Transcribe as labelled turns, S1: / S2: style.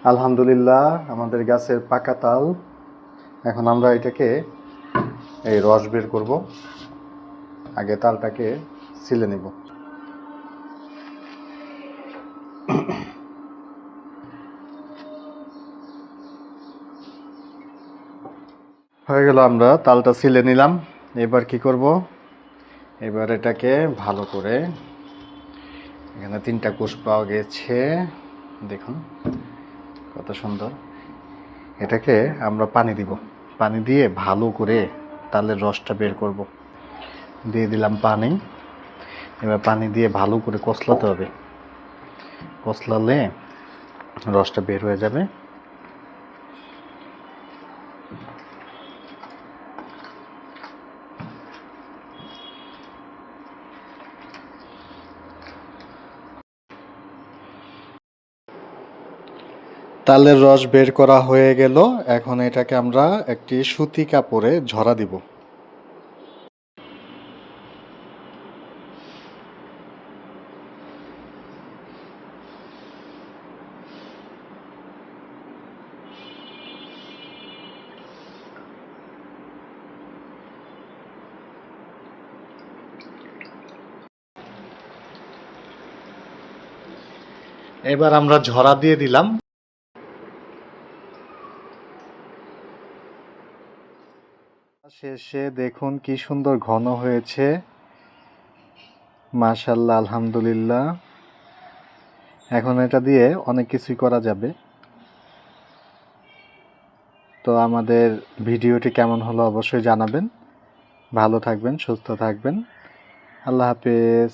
S1: আলহামদুলিল্লাহ, আমাদের গাছের পাকা তাল। এখন আমরা এটাকে এই রস বের করব। আগে তালটাকে ছিলে নিব। হয়ে গেল, আমরা তালটা ছিলে নিলাম। এবার কি করব? এবার এটাকে ভালো করে, এখানে 3টা কোষ পাওয়া গেছে, দেখুন কত সুন্দর। এটাকে আমরা পানি দিব, পানি দিয়ে ভালো করে তালের রসটা বের করব। দিয়ে দিলাম পানি। এবার পানি দিয়ে ভালো করে কষলাতে হবে, কষলালে রসটা বের হয়ে যাবে। তালের রস বের করা হয়ে গেল। এখন এটাকে আমরা একটি সুতি কাপড়ে ঝরা দিব। এবার আমরা ঝরা দিয়ে দিলাম। শেষে দেখুন কি সুন্দর ঘন হয়েছে, মাশাআল্লাহ, আলহামদুলিল্লাহ। এখন এটা দিয়ে অনেক কিছুই করা যাবে। তো আমাদের ভিডিওটি কেমন হলো অবশ্যই জানাবেন। ভালো থাকবেন, সুস্থ থাকবেন। আল্লাহ হাফেজ।